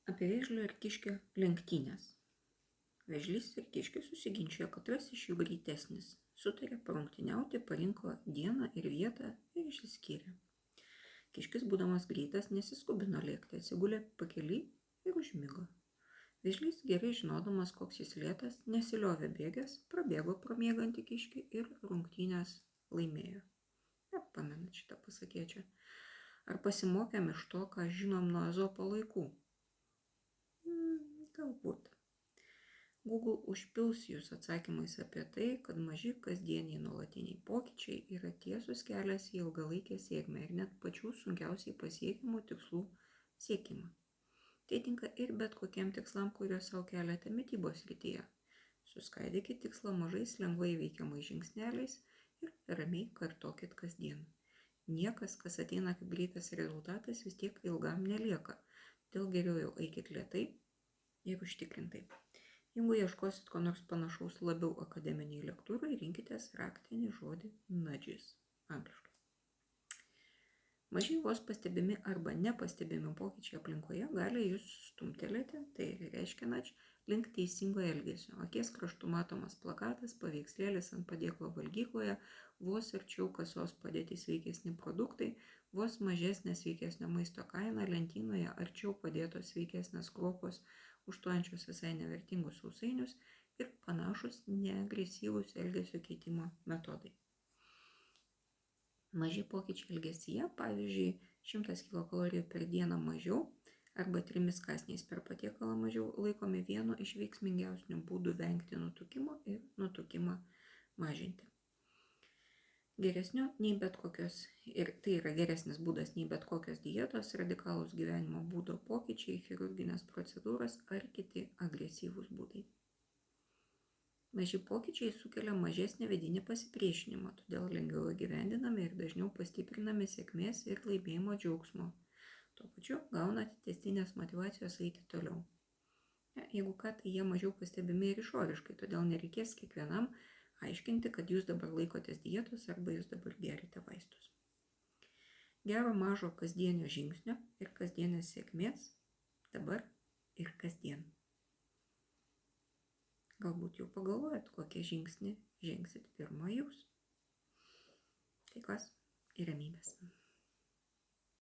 Apie vėžlio ir kiškio lenktynės. Vėžlys ir kiškis susiginčijo, katras iš jų greitesnis. Sutarė parungtyniauti, parinko dieną ir vietą ir išsiskyrė. Kiškis, būdamas greitas, nesiskubino lėkti, atsigulė pakely ir užmigo. Vėžlys, gerai žinodamas, koks jis lėtas, nesiliovė bėgęs, prabėgo pro miegantį kiškį ir rungtynės laimėjo. Pamenat šitą pasakėčią. Ar pasimokėm iš to, ką žinom nuo Ezopo laikų? Galbūt. Google užpils jūs atsakymais apie tai, kad maži kasdieniai nuolatiniai pokyčiai yra tiesus kelias į ilgalaikę sėkmę ir net pačių sunkiausiai pasiekimų tikslų siekimą. Tai tinka ir bet kokiem tikslam, kuriuos savo keliate mitybos srityje. Suskaidykit tikslą mažais lengvai veikiamais žingsneliais ir ramiai kartokit kasdien. Niekas, kas ateina kaip greitas rezultatas, vis tiek ilgam nelieka. Todėl geriau jau eikit lėtai ir užtikrintai. Jeigu ieškosit ko nors panašaus labiau akademiniai lektūrai, rinkitės raktinį žodį nudges angliškai. Maži vos pastebimi arba nepastebimi pokyčiai aplinkoje gali jūs stumtelėti, tai reiškia nudge, link teisingo elgesio. Akies kraštų matomas plakatas, paveikslėlis ant padėklo valgykloje, vos arčiau kasos padėti sveikesni produktai, vos mažesnė sveikesnio maisto kaina, lentynoje arčiau padėtos sveikesnės kruopos, užtuojančios visai nevertingus sausainius ir panašus neagresyvūs elgesio keitimo metodai. Maži pokyčiai elgesyje, pavyzdžiui, 100 kilokalorijų per dieną mažiau arba 3 kąsniais per patiekalą mažiau, laikomi vienu iš veiksmingiausių būdų vengti nutukimo ir nutukimą mažinti. Geresniu nei bet kokios, ir tai yra geresnis būdas nei bet kokios dietos, radikalūs gyvenimo būdo pokyčiai, chirurginės procedūros ar kiti agresyvūs būdai. Maži pokyčiai sukelia mažesnį vidinį pasipriešinimą, todėl lengviau įgyvendinami ir dažniau pastiprinami sėkmės ir laimėjimo džiaugsmo. Tuo pačiu gaunate tęstinės motyvacijos eiti toliau. Jeigu ką, tai jie mažiau pastebimi ir išoriškai, todėl nereikės kiekvienam aiškinti, kad jūs dabar laikotės dietos arba jūs dabar gerite vaistus. Gero mažo kasdienio žingsnio ir kasdienės sėkmės dabar ir kasdien. Galbūt jau pagalvojat, kokie žingsnį žengsit pirmą jūs. Taikos ir ramybės.